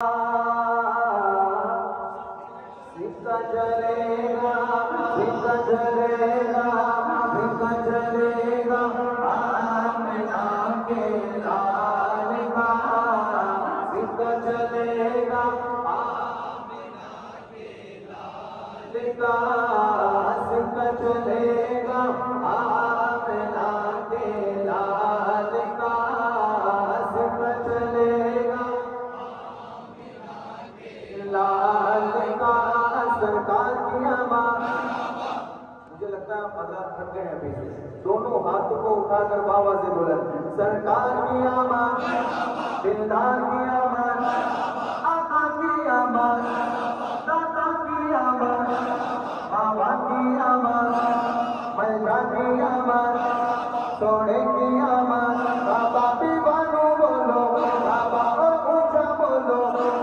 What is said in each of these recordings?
सिक्का चलेगा, सिक्का चलेगा, सिक्का चलेगा, आमिना के लाल का सिक्का चलेगा, आमिना के लाल का सिक्का चलेगा, आमिना के लाल का सिक्का चलेगा, लाल का सरकार की आवाज़। मुझे लगता है हज़रात थक गए हैं अभी से। दोनों हाथों को उठाकर बाबा से बुलंद, सरकार की आवाज़, दिलदार की आवाज़, आका की आवाज़, दाता की आवाज़, बाबा की आवाज़, मैया की आवाज़, सोने की आवाज़। बाबा दीवानो बोलो, बाबा और ऊंचा बोलो,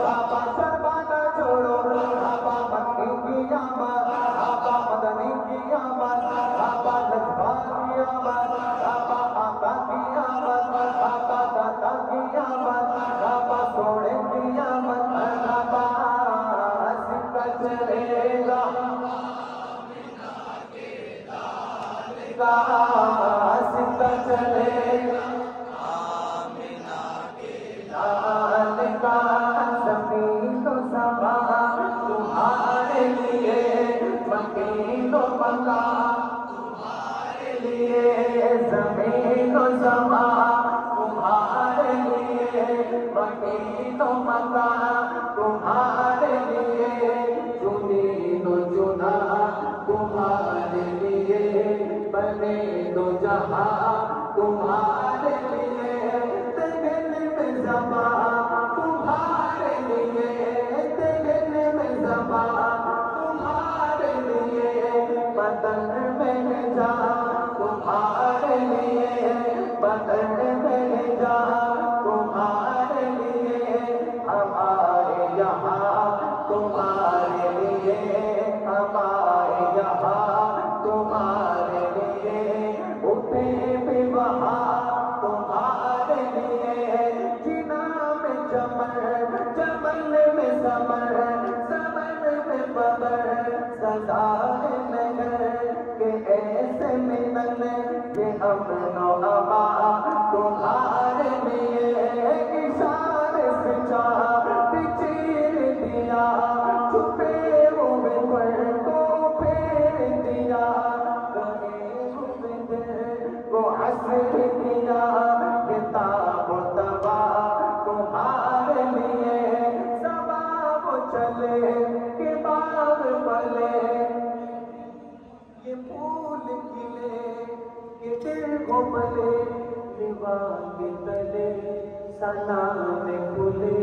बाबा शर्माना छोड़ो, बाबा मक्की की आवाज़, बाबा मदनी की आवाज़, बाबा लज्जा की आवाज़, बाबा आका की आवाज़, बाबा दाता की आवाज़, बाबा सोने की आवाज़, बाबा सिक्का चलेगा, सिक्का चलेगा, लाल का ज़मीन तो समा तुम्हारे लिए, मकीन तो मका तुम्हारे लिए, ज़मीन तो समा तुम्हारे लिए, मकीन तो मका तुम्हारे लिए, चुनी तो चुना तुम्हारे लिए, बने तो जहां तुम्हारे लिए, दिल में ज़बां तुम्हारे लिए, दिल में ज़बां तुम्हारे लिए, बदन में जान तुम्हारे लिए, बदन में जान तुम्हारे लिए, हमारे यहाँ तुम्हारे लिए, हमारे यहाँ तुम्हारे लिए, उठे भी वहाँ तुम्हारे लिए, जीना में चमन, चमन में समर, समर में बबर, सदा है नगर के ऐसे मिलन, ये अमनो अमा तुम्हारे लिए, इशारे से चाह चीर दिया, छुपे हुए पर को फेर दिया, गए हुए दिल को हसर किया, किताब तबा तुम्हारे लिए, सबाब चले के बाग पले, ये फूल खिले के दिल घुमले, दीवार के तले सलाम खुले,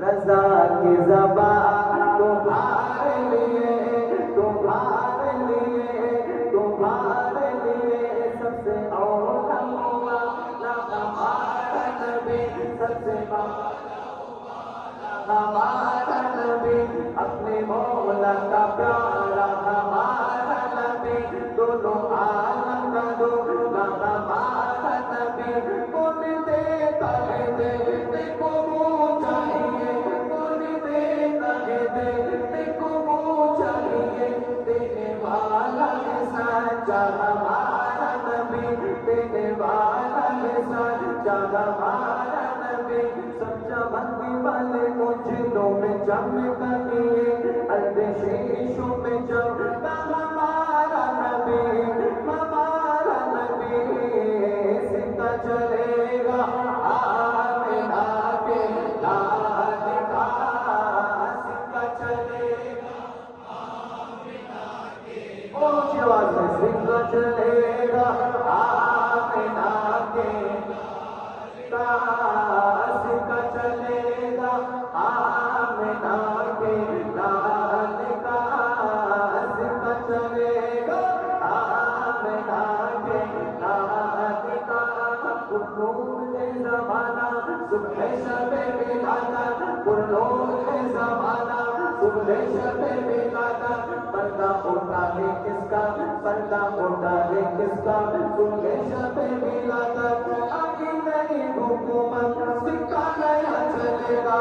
रज़ा की ज़बान तुम्हारे लिए, तुम्हारे लिए, तुम्हारे लिए, सबसे औला हुआ हमारा नबी, सबसे हमारा नबी, अपने मौला का प्यारा हमारा नबी, दोनों आलम का दूल्हा हमारा नबी, कौन देता है देखने को मुँह चाहिए, कौन देता है देखने को मुँह चाहिए, देने वाला है सच्चा हमारा नबी, देने वाला है सच्चा हमारा नबी, सब चमकने वाले उजलों में चमकनिए, अलबेशीशों में चमका हमारा नबी, हमारा नबी, सिक्का चलेगा, आमिना के लाल का सिक्का चलेगा, आमिना के ऊंची आवाज़ में सिक्का चलेगा, आमिना के का सिक्का चलेगा, आमिना के लाल का सिक्का चलेगा, आमिना के लाल का, कुर्नूर है ज़माना सुबह शबे मिलाता, कुर्नूर है ज़माना सुबह शबे मिलाता, पर्दा उठा है किसका, पर्दा उठा है किसका, सुबह शबे मिलाता, आगे नहीं हुकूमत सिक्का नया चलेगा।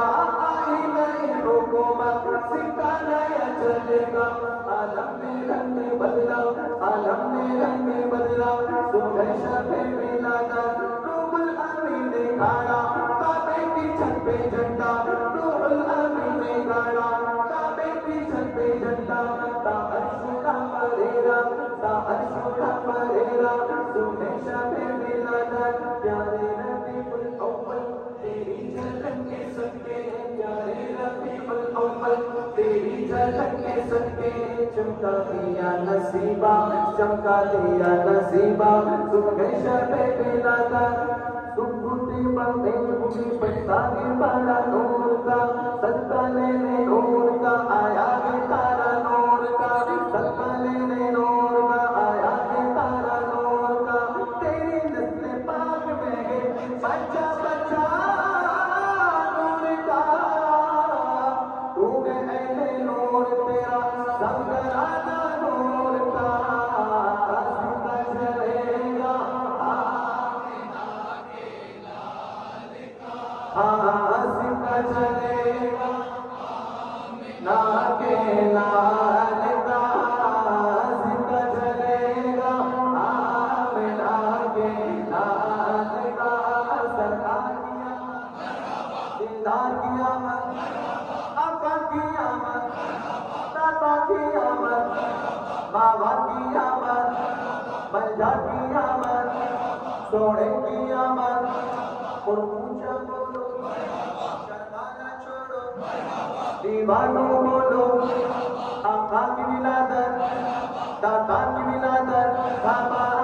آگے نئی حکومت سکہ نیا چلے گا عالم میں رنگ بدلا عالم میں رنگ بدلا صبح شب ولادت روح الامین نے گاڑا کعبے کی چھت پہ جھنڈا روح الامین نے گاڑا کعبے کی چھت پہ جھنڈا تا عرش کا پریرا تا عرش کا پریرا صبح شب ولادت پیارے ربیع الاول تیری جھلک کے صدقے پیارے ربیع الاول تیری جھلک کے صدقے چمکا دیا نصیبہ چمکا دیا نصیبہ صبح شب ولادت سکوتی بندے ہوئی پہچانے بڑا نور کا صدقہ لینے نور کا آیا ہے تارا نور کا صدقہ لینے نور کا آیا ہے تارا نور کا تیری نسل پاک میں ہے بچہ بچہ نور کا تو ہے اہل نور تیرا سنگرانا نور کا سکہ چلے گا سکہ چلے گا نا کے لال کا سکہ چلے گا آمنہ کے لال کا سرکار کی آمد دیدار کی آمد آقا کی آمد داتا کی آمد بابا کی آمد بنجا کی آمد سوڑے کی آمد اور اونچا بولو شرمانا چھوڑو دیوانوں بولو آقا کی ولادت داتا کی ولادت بابا